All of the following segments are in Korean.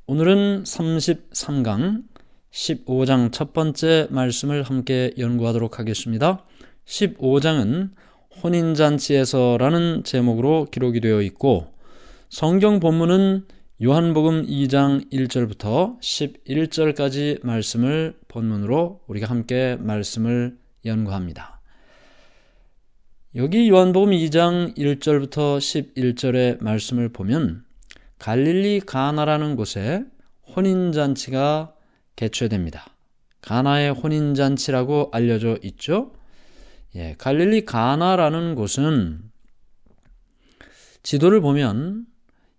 오늘은 33강 15장 첫 번째 말씀을 함께 연구하도록 하겠습니다. 15장은 혼인잔치에서라는 제목으로 기록이 되어 있고, 성경 본문은 요한복음 2장 1절부터 11절까지 말씀을 본문으로 우리가 함께 말씀을 연구합니다. 여기 요한복음 2장 1절부터 11절의 말씀을 보면 갈릴리 가나라는 곳에 혼인잔치가 개최됩니다. 가나의 혼인잔치라고 알려져 있죠. 갈릴리 가나라는 곳은 지도를 보면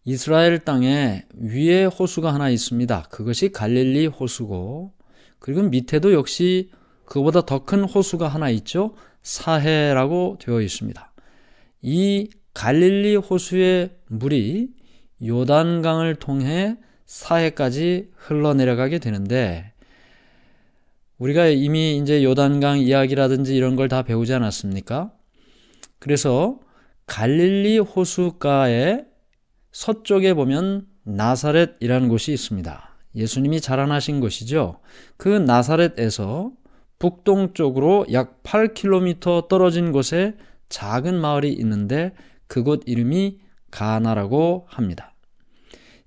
이스라엘 땅에 위에 호수가 하나 있습니다. 그것이 갈릴리 호수고, 그리고 밑에도 역시 그보다 더 큰 호수가 하나 있죠. 사해라고 되어 있습니다. 이 갈릴리 호수의 물이 요단강을 통해 사해까지 흘러내려가게 되는데, 우리가 이미 이제 요단강 이야기라든지 이런 걸 다 배우지 않았습니까? 그래서 갈릴리 호수가의 서쪽에 보면 나사렛이라는 곳이 있습니다. 예수님이 자라나신 곳이죠. 그 나사렛에서 북동쪽으로 약 8km 떨어진 곳에 작은 마을이 있는데 그곳 이름이 가나라고 합니다.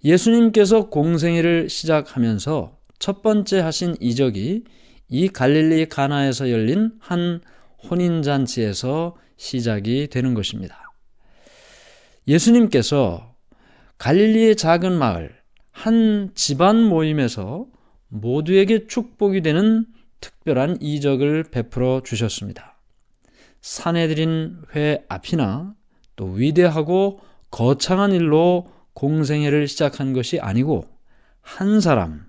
예수님께서 공생애를 시작하면서 첫 번째 하신 이적이 이 갈릴리 가나에서 열린 한 혼인잔치에서 시작이 되는 것입니다. 예수님께서 갈릴리의 작은 마을, 한 집안 모임에서 모두에게 축복이 되는 특별한 이적을 베풀어 주셨습니다. 산헤드린 회 앞이나 또 위대하고 거창한 일로 공생애를 시작한 것이 아니고 한 사람,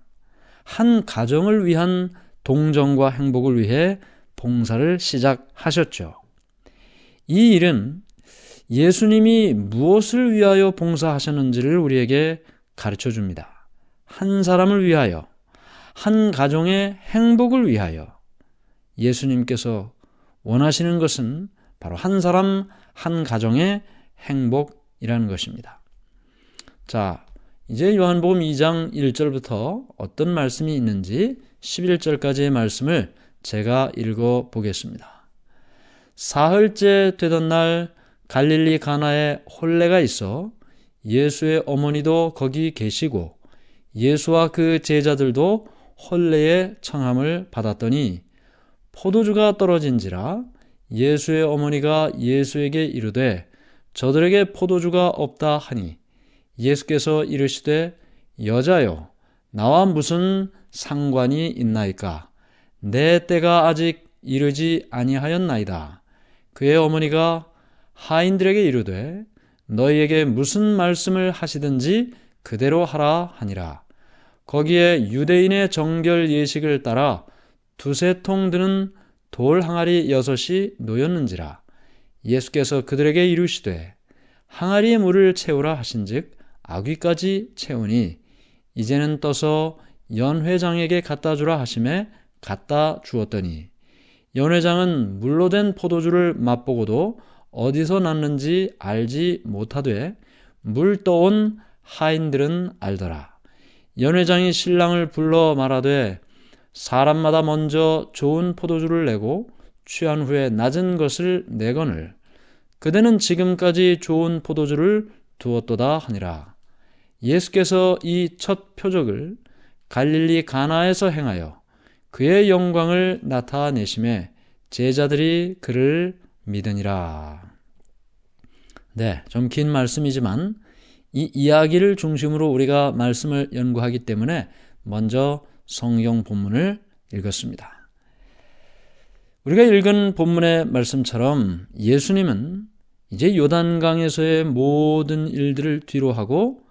한 가정을 위한 동정과 행복을 위해 봉사를 시작하셨죠. 이 일은 예수님이 무엇을 위하여 봉사하셨는지를 우리에게 가르쳐 줍니다. 한 사람을 위하여, 한 가정의 행복을 위하여. 예수님께서 원하시는 것은 바로 한 사람, 한 가정의 행복이라는 것입니다. 자, 이제 요한복음 2장 1절부터 어떤 말씀이 있는지 11절까지의 말씀을 제가 읽어 보겠습니다. 사흘째 되던 날 갈릴리 가나에 혼례가 있어 예수의 어머니도 거기 계시고 예수와 그 제자들도 혼례의 청함을 받았더니 포도주가 떨어진지라 예수의 어머니가 예수에게 이르되 저들에게 포도주가 없다 하니 예수께서 이르시되 여자여 나와 무슨 상관이 있나이까? 내 때가 아직 이르지 아니하였나이다. 그의 어머니가 하인들에게 이르되 너희에게 무슨 말씀을 하시든지 그대로 하라 하니라. 거기에 유대인의 정결 예식을 따라 두세 통 드는 돌 항아리 6이 놓였는지라. 예수께서 그들에게 이르시되 항아리에 물을 채우라 하신즉 아귀까지 채우니 이제는 떠서 연회장에게 갖다 주라 하심에 갖다 주었더니 연회장은 물로 된 포도주를 맛보고도 어디서 났는지 알지 못하되 물 떠온 하인들은 알더라. 연회장이 신랑을 불러 말하되 사람마다 먼저 좋은 포도주를 내고 취한 후에 낮은 것을 내거늘 그대는 지금까지 좋은 포도주를 두었도다 하니라. 예수께서 이 첫 표적을 갈릴리 가나에서 행하여 그의 영광을 나타내심에 제자들이 그를 믿으니라. 네, 좀 긴 말씀이지만 이 이야기를 중심으로 우리가 말씀을 연구하기 때문에 먼저 성경 본문을 읽었습니다. 우리가 읽은 본문의 말씀처럼 예수님은 이제 요단강에서의 모든 일들을 뒤로하고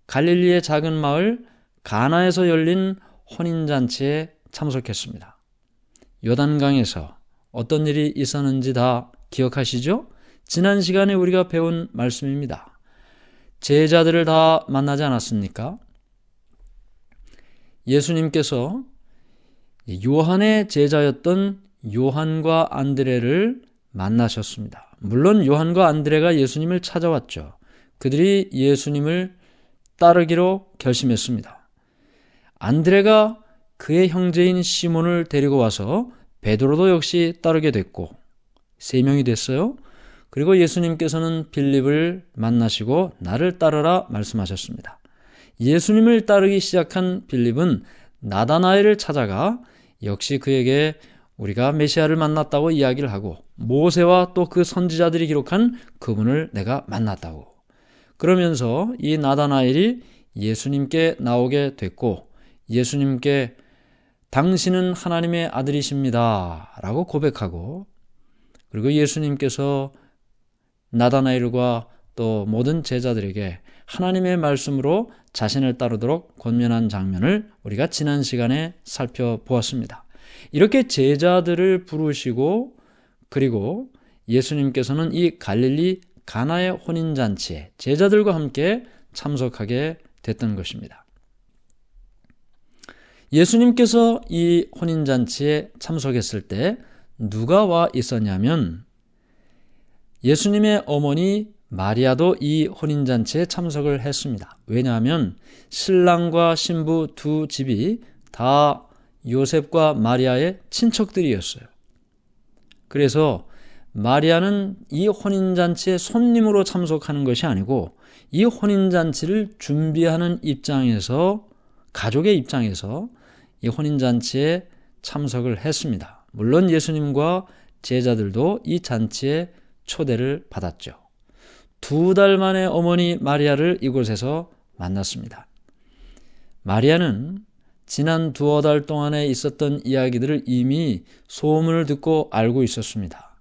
갈릴리의 작은 마을 가나에서 열린 혼인잔치에 참석했습니다. 요단강에서 어떤 일이 있었는지 다 기억하시죠? 지난 시간에 우리가 배운 말씀입니다. 제자들을 다 만나지 않았습니까? 예수님께서 요한의 제자였던 요한과 안드레를 만나셨습니다. 물론 요한과 안드레가 예수님을 찾아왔죠. 그들이 예수님을 따르기로 결심했습니다. 안드레가 그의 형제인 시몬을 데리고 와서 베드로도 역시 따르게 됐고 3명이 됐어요. 그리고 예수님께서는 빌립을 만나시고 나를 따르라 말씀하셨습니다. 예수님을 따르기 시작한 빌립은 나다나엘을 찾아가 역시 그에게 우리가 메시아를 만났다고 이야기를 하고 모세와 또 그 선지자들이 기록한 그분을 내가 만났다고. 그러면서 이 나다나엘이 예수님께 나오게 됐고 예수님께 당신은 하나님의 아들이십니다 라고 고백하고 그리고 예수님께서 나다나엘과 또 모든 제자들에게 하나님의 말씀으로 자신을 따르도록 권면한 장면을 우리가 지난 시간에 살펴보았습니다. 이렇게 제자들을 부르시고 그리고 예수님께서는 이 갈릴리 가나의 혼인잔치에 제자들과 함께 참석하게 됐던 것입니다. 예수님께서 이 혼인잔치에 참석했을 때 누가 와 있었냐면 예수님의 어머니 마리아도 이 혼인잔치에 참석을 했습니다. 왜냐하면 신랑과 신부 두 집이 다 요셉과 마리아의 친척들이었어요. 그래서 마리아는 이 혼인잔치에 손님으로 참석하는 것이 아니고 이 혼인잔치를 준비하는 입장에서 가족의 입장에서 이 혼인잔치에 참석을 했습니다. 물론 예수님과 제자들도 이 잔치에 초대를 받았죠. 2달 만에 어머니 마리아를 이곳에서 만났습니다. 마리아는 지난 2달 동안에 있었던 이야기들을 이미 소문을 듣고 알고 있었습니다.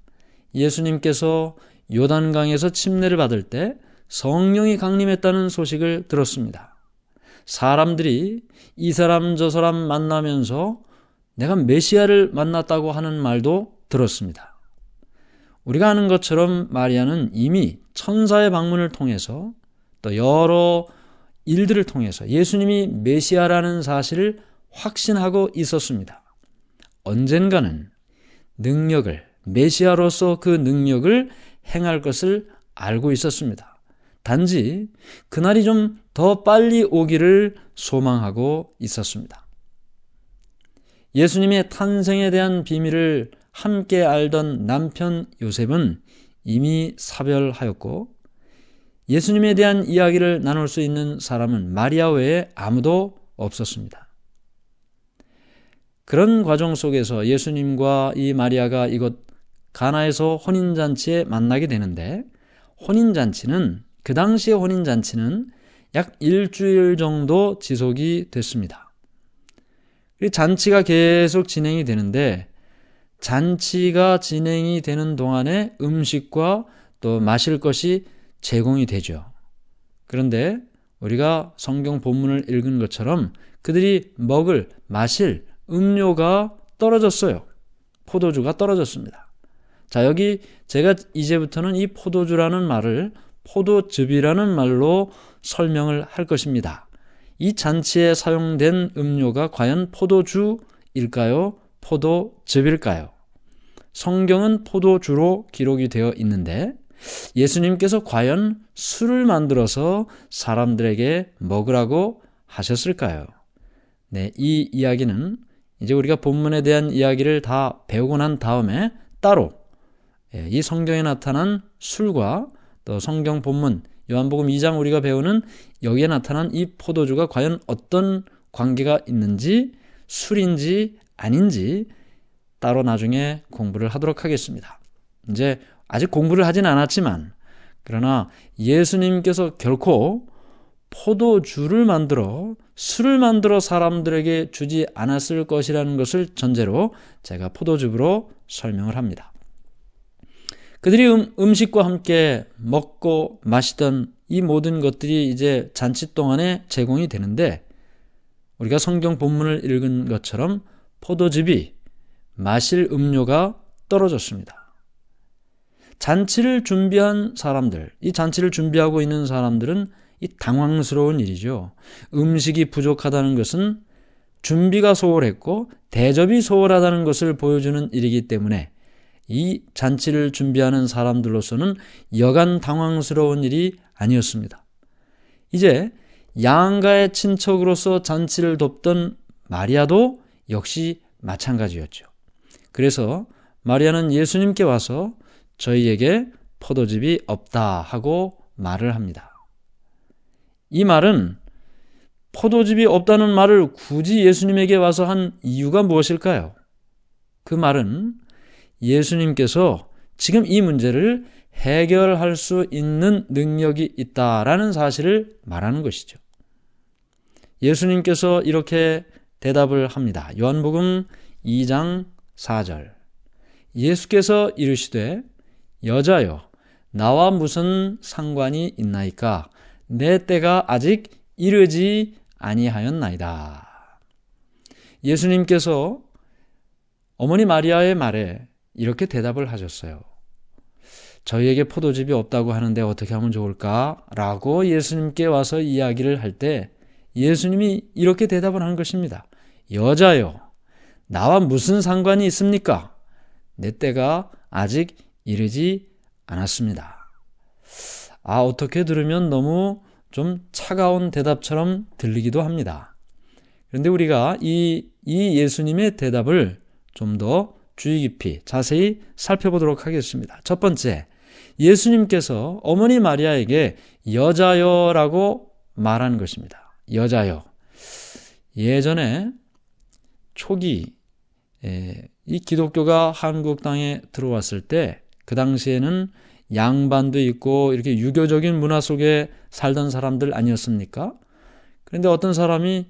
예수님께서 요단강에서 침례를 받을 때 성령이 강림했다는 소식을 들었습니다. 사람들이 이 사람 저 사람 만나면서 내가 메시아를 만났다고 하는 말도 들었습니다. 우리가 아는 것처럼 마리아는 이미 천사의 방문을 통해서 또 여러 일들을 통해서 예수님이 메시아라는 사실을 확신하고 있었습니다. 언젠가는 능력을, 메시아로서 그 능력을 행할 것을 알고 있었습니다. 단지 그날이 좀 더 빨리 오기를 소망하고 있었습니다. 예수님의 탄생에 대한 비밀을 함께 알던 남편 요셉은 이미 사별하였고 예수님에 대한 이야기를 나눌 수 있는 사람은 마리아 외에 아무도 없었습니다. 그런 과정 속에서 예수님과 이 마리아가 이곳 가나에서 혼인잔치에 만나게 되는데 혼인잔치는 그 당시의 혼인잔치는 약 일주일 정도 지속이 됐습니다. 잔치가 계속 진행이 되는데 잔치가 진행이 되는 동안에 음식과 또 마실 것이 제공이 되죠. 그런데 우리가 성경 본문을 읽은 것처럼 그들이 마실 음료가 떨어졌어요. 포도주가 떨어졌습니다. 자, 여기 제가 이제부터는 이 포도주라는 말을 포도즙이라는 말로 설명을 할 것입니다. 이 잔치에 사용된 음료가 과연 포도주일까요? 포도즙일까요? 성경은 포도주로 기록이 되어 있는데 예수님께서 과연 술을 만들어서 사람들에게 먹으라고 하셨을까요? 네, 이 이야기는 이제 우리가 본문에 대한 이야기를 다 배우고 난 다음에 따로 이 성경에 나타난 술과 또 성경 본문 요한복음 2장 우리가 배우는 여기에 나타난 이 포도주가 과연 어떤 관계가 있는지 술인지 아닌지 따로 나중에 공부를 하도록 하겠습니다. 이제 아직 공부를 하진 않았지만 그러나 예수님께서 결코 포도주를 만들어 술을 만들어 사람들에게 주지 않았을 것이라는 것을 전제로 제가 포도즙으로 설명을 합니다. 그들이 음식과 함께 먹고 마시던 이 모든 것들이 이제 잔치 동안에 제공이 되는데 우리가 성경 본문을 읽은 것처럼 포도즙이 마실 음료가 떨어졌습니다. 잔치를 준비한 사람들, 이 잔치를 준비하고 있는 사람들은 이 당황스러운 일이죠. 음식이 부족하다는 것은 준비가 소홀했고 대접이 소홀하다는 것을 보여주는 일이기 때문에 이 잔치를 준비하는 사람들로서는 여간 당황스러운 일이 아니었습니다. 이제 양가의 친척으로서 잔치를 돕던 마리아도 역시 마찬가지였죠. 그래서 마리아는 예수님께 와서 저희에게 포도즙이 없다 하고 말을 합니다. 이 말은 포도즙이 없다는 말을 굳이 예수님에게 와서 한 이유가 무엇일까요? 그 말은 예수님께서 지금 이 문제를 해결할 수 있는 능력이 있다라는 사실을 말하는 것이죠. 예수님께서 이렇게 대답을 합니다. 요한복음 2장 4절. 예수께서 이르시되 여자여 나와 무슨 상관이 있나이까 내 때가 아직 이르지 아니하였나이다. 예수님께서 어머니 마리아의 말에 이렇게 대답을 하셨어요. 저희에게 포도즙이 없다고 하는데 어떻게 하면 좋을까? 라고 예수님께 와서 이야기를 할 때 예수님이 이렇게 대답을 하는 것입니다. 여자여, 나와 무슨 상관이 있습니까? 내 때가 아직 이르지 않았습니다. 어떻게 들으면 너무 좀 차가운 대답처럼 들리기도 합니다. 그런데 우리가 이 예수님의 대답을 좀 더 주의 깊이 자세히 살펴보도록 하겠습니다. 첫 번째, 예수님께서 어머니 마리아에게 여자여라고 말하는 것입니다. 여자여. 예전에 초기 이 기독교가 한국 땅에 들어왔을 때 그 당시에는 양반도 있고 이렇게 유교적인 문화 속에 살던 사람들 아니었습니까? 그런데 어떤 사람이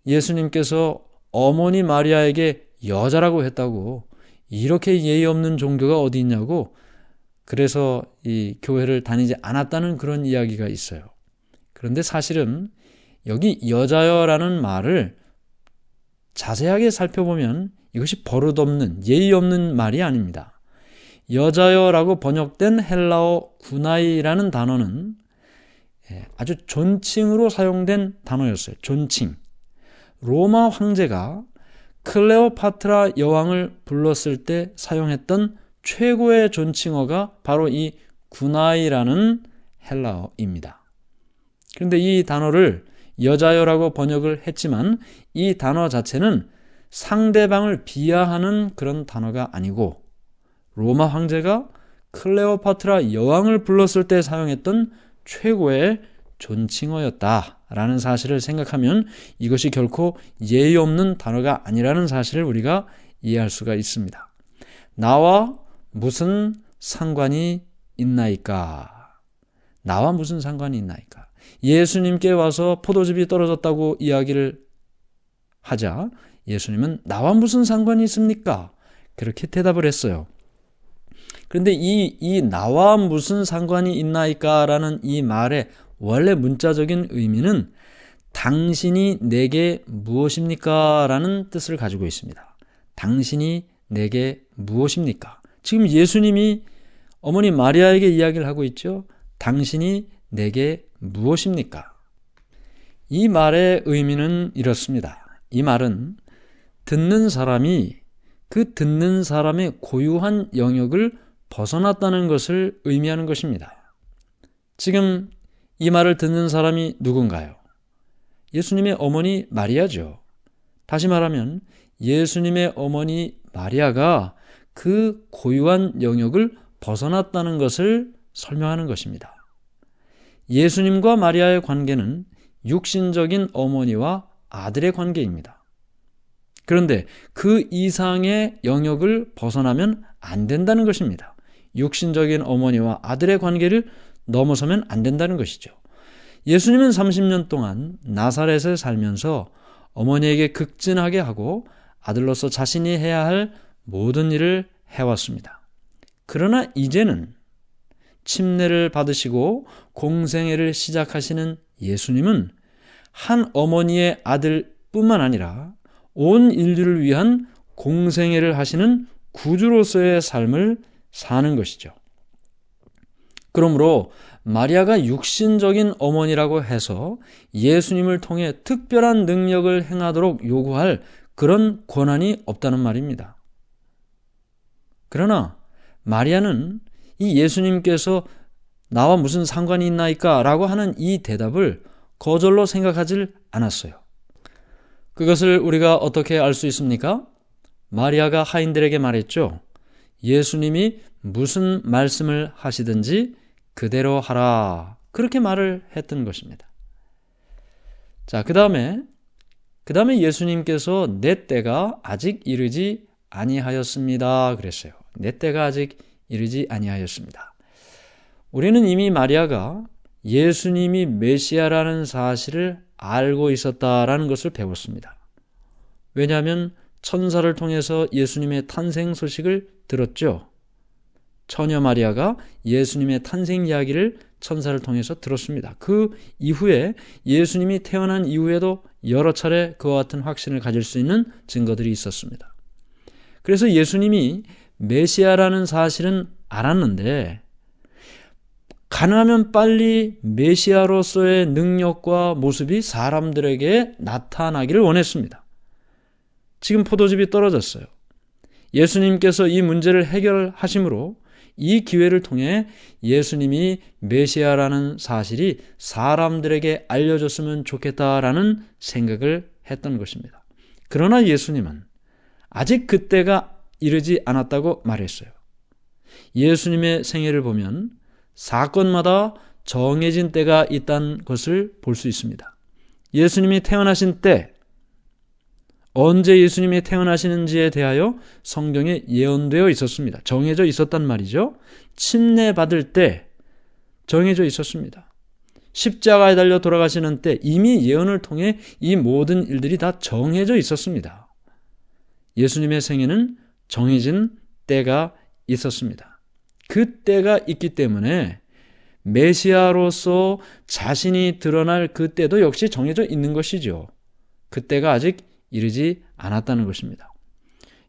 예수님께서 어머니 마리아에게 여자라고 했다고 이렇게 예의 없는 종교가 어디 있냐고 그래서 이 교회를 다니지 않았다는 그런 이야기가 있어요. 그런데 사실은 여기 여자여라는 말을 자세하게 살펴보면 이것이 버릇없는 예의 없는 말이 아닙니다. 여자여라고 번역된 헬라어 구나이라는 단어는 아주 존칭으로 사용된 단어였어요. 존칭. 로마 황제가 클레오파트라 여왕을 불렀을 때 사용했던 최고의 존칭어가 바로 이 구나이라는 헬라어입니다. 그런데 이 단어를 여자여라고 번역을 했지만 이 단어 자체는 상대방을 비하하는 그런 단어가 아니고 로마 황제가 클레오파트라 여왕을 불렀을 때 사용했던 최고의 존칭어였다라는 사실을 생각하면 이것이 결코 예의 없는 단어가 아니라는 사실을 우리가 이해할 수가 있습니다. 나와 무슨 상관이 있나이까? 나와 무슨 상관이 있나이까? 예수님께 와서 포도즙이 떨어졌다고 이야기를 하자 예수님은 나와 무슨 상관이 있습니까? 그렇게 대답을 했어요. 그런데 이 나와 무슨 상관이 있나이까? 라는 이 말의 원래 문자적인 의미는 당신이 내게 무엇입니까? 라는 뜻을 가지고 있습니다. 당신이 내게 무엇입니까? 지금 예수님이 어머니 마리아에게 이야기를 하고 있죠. 당신이 내게 무엇입니까? 이 말의 의미는 이렇습니다. 이 말은 듣는 사람이 그 듣는 사람의 고유한 영역을 벗어났다는 것을 의미하는 것입니다. 지금 이 말을 듣는 사람이 누군가요? 예수님의 어머니 마리아죠. 다시 말하면 예수님의 어머니 마리아가 그 고유한 영역을 벗어났다는 것을 설명하는 것입니다. 예수님과 마리아의 관계는 육신적인 어머니와 아들의 관계입니다. 그런데 그 이상의 영역을 벗어나면 안 된다는 것입니다. 육신적인 어머니와 아들의 관계를 넘어서면 안 된다는 것이죠. 예수님은 30년 동안 나사렛에 살면서 어머니에게 극진하게 하고 아들로서 자신이 해야 할 모든 일을 해왔습니다. 그러나 이제는 침례를 받으시고 공생애를 시작하시는 예수님은 한 어머니의 아들뿐만 아니라 온 인류를 위한 공생애를 하시는 구주로서의 삶을 사는 것이죠. 그러므로 마리아가 육신적인 어머니라고 해서 예수님을 통해 특별한 능력을 행하도록 요구할 그런 권한이 없다는 말입니다. 그러나 마리아는 이 예수님께서 나와 무슨 상관이 있나이까? 라고 하는 이 대답을 거절로 생각하질 않았어요. 그것을 우리가 어떻게 알 수 있습니까? 마리아가 하인들에게 말했죠. 예수님이 무슨 말씀을 하시든지 그대로 하라. 그렇게 말을 했던 것입니다. 자, 그 다음에 예수님께서 내 때가 아직 이르지 아니하였습니다. 그랬어요. 내 때가 아직 이르지 아니하였습니다. 우리는 이미 마리아가 예수님이 메시아라는 사실을 알고 있었다라는 것을 배웠습니다. 왜냐하면 천사를 통해서 예수님의 탄생 소식을 들었죠. 처녀 마리아가 예수님의 탄생 이야기를 천사를 통해서 들었습니다. 그 이후에 예수님이 태어난 이후에도 여러 차례 그와 같은 확신을 가질 수 있는 증거들이 있었습니다. 그래서 예수님이 메시아라는 사실은 알았는데 가능하면 빨리 메시아로서의 능력과 모습이 사람들에게 나타나기를 원했습니다. 지금 포도즙이 떨어졌어요. 예수님께서 이 문제를 해결하심으로 이 기회를 통해 예수님이 메시아라는 사실이 사람들에게 알려졌으면 좋겠다라는 생각을 했던 것입니다. 그러나 예수님은 아직 그때가 이르지 않았다고 말했어요. 예수님의 생애를 보면 사건마다 정해진 때가 있다는 것을 볼 수 있습니다. 예수님이 태어나신 때, 언제 예수님이 태어나시는지에 대하여 성경에 예언되어 있었습니다. 정해져 있었단 말이죠. 침례받을 때 정해져 있었습니다. 십자가에 달려 돌아가시는 때 이미 예언을 통해 이 모든 일들이 다 정해져 있었습니다. 예수님의 생애는 정해진 때가 있었습니다. 그 때가 있기 때문에 메시아로서 자신이 드러날 그 때도 역시 정해져 있는 것이죠. 그 때가 아직 이르지 않았다는 것입니다.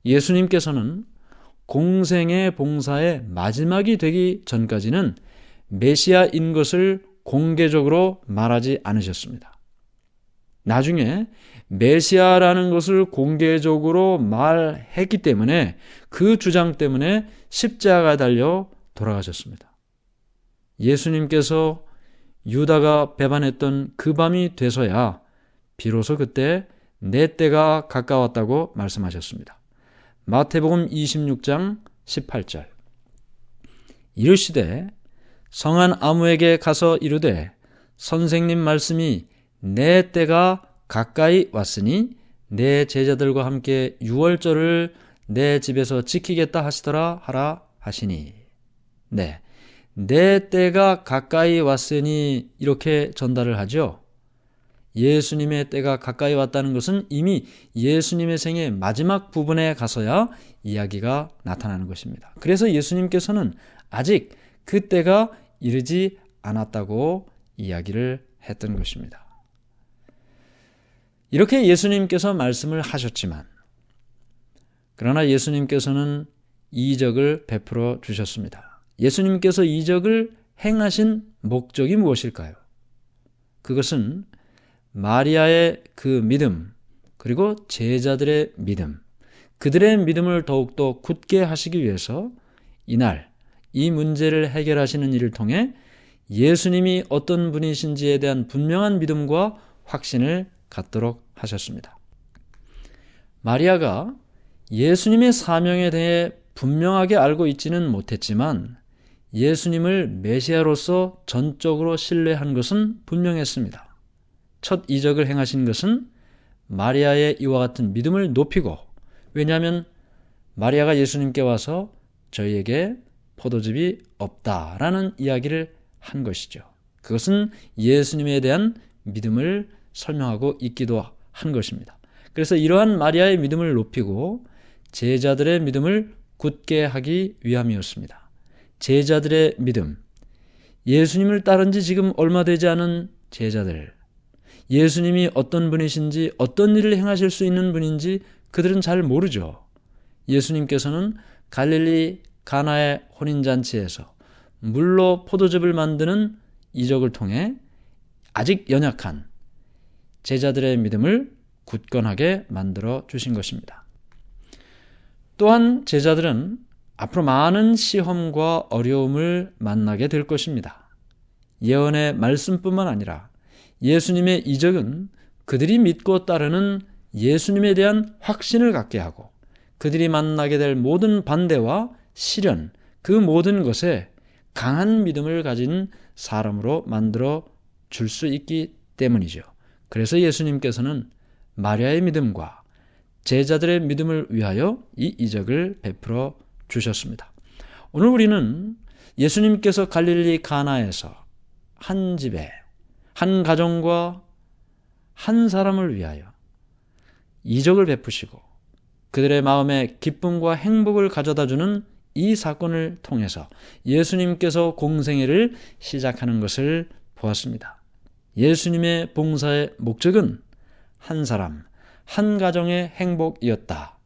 예수님께서는 공생의 봉사의 마지막이 되기 전까지는 메시아인 것을 공개적으로 말하지 않으셨습니다. 나중에 메시아라는 것을 공개적으로 말했기 때문에 그 주장 때문에 십자가에 달려 돌아가셨습니다. 예수님께서 유다가 배반했던 그 밤이 돼서야 비로소 그때 내 때가 가까웠다고 말씀하셨습니다. 마태복음 26장 18절. 이르시되 성한 아무에게 가서 이르되 선생님 말씀이 내 때가 가까이 왔으니 내 제자들과 함께 유월절을 내 집에서 지키겠다 하시더라 하라 하시니. 네, 내 때가 가까이 왔으니 이렇게 전달을 하죠. 예수님의 때가 가까이 왔다는 것은 이미 예수님의 생의 마지막 부분에 가서야 이야기가 나타나는 것입니다. 그래서 예수님께서는 아직 그 때가 이르지 않았다고 이야기를 했던 것입니다. 이렇게 예수님께서 말씀을 하셨지만, 그러나 예수님께서는 이적을 베풀어 주셨습니다. 예수님께서 이적을 행하신 목적이 무엇일까요? 그것은 마리아의 그 믿음, 그리고 제자들의 믿음, 그들의 믿음을 더욱더 굳게 하시기 위해서 이날 이 문제를 해결하시는 일을 통해 예수님이 어떤 분이신지에 대한 분명한 믿음과 확신을 갖도록 하셨습니다. 마리아가 예수님의 사명에 대해 분명하게 알고 있지는 못했지만 예수님을 메시아로서 전적으로 신뢰한 것은 분명했습니다. 첫 이적을 행하신 것은 마리아의 이와 같은 믿음을 높이고, 왜냐하면 마리아가 예수님께 와서 저희에게 포도즙이 없다라는 이야기를 한 것이죠. 그것은 예수님에 대한 믿음을 설명하고 있기도 한 것입니다. 그래서 이러한 마리아의 믿음을 높이고 제자들의 믿음을 굳게 하기 위함이었습니다. 제자들의 믿음, 예수님을 따른 지 지금 얼마 되지 않은 제자들, 예수님이 어떤 분이신지, 어떤 일을 행하실 수 있는 분인지 그들은 잘 모르죠. 예수님께서는 갈릴리 가나의 혼인잔치에서 물로 포도즙을 만드는 이적을 통해 아직 연약한 제자들의 믿음을 굳건하게 만들어 주신 것입니다. 또한 제자들은 앞으로 많은 시험과 어려움을 만나게 될 것입니다. 예언의 말씀뿐만 아니라 예수님의 이적은 그들이 믿고 따르는 예수님에 대한 확신을 갖게 하고 그들이 만나게 될 모든 반대와 시련, 그 모든 것에 강한 믿음을 가진 사람으로 만들어 줄 수 있기 때문이죠. 그래서 예수님께서는 마리아의 믿음과 제자들의 믿음을 위하여 이 이적을 베풀어 주셨습니다. 오늘 우리는 예수님께서 갈릴리 가나에서 한 집에 한 가정과 한 사람을 위하여 이적을 베푸시고 그들의 마음에 기쁨과 행복을 가져다주는 이 사건을 통해서 예수님께서 공생애를 시작하는 것을 보았습니다. 예수님의 봉사의 목적은 한 사람, 한 가정의 행복이었다.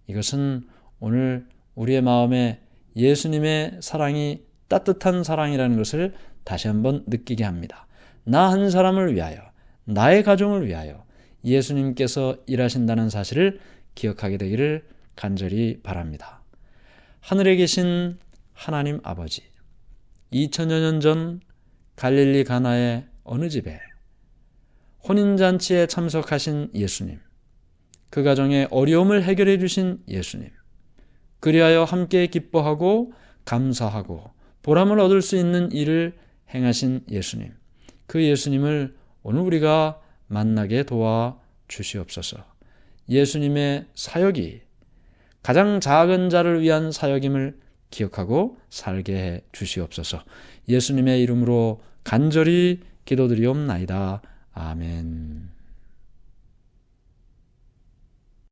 이것은 오늘 우리의 마음에 예수님의 사랑이 따뜻한 사랑이라는 것을 다시 한번 느끼게 합니다. 나 한 사람을 위하여, 나의 가정을 위하여 예수님께서 일하신다는 사실을 기억하게 되기를 간절히 바랍니다. 하늘에 계신 하나님 아버지, 2000여 년 전 갈릴리 가나의 어느 집에 혼인잔치에 참석하신 예수님, 그 가정의 어려움을 해결해 주신 예수님, 그리하여 함께 기뻐하고 감사하고 보람을 얻을 수 있는 일을 행하신 예수님, 그 예수님을 오늘 우리가 만나게 도와 주시옵소서. 예수님의 사역이 가장 작은 자를 위한 사역임을 기억하고 살게 해 주시옵소서. 예수님의 이름으로 간절히 기도드리옵나이다. 아멘.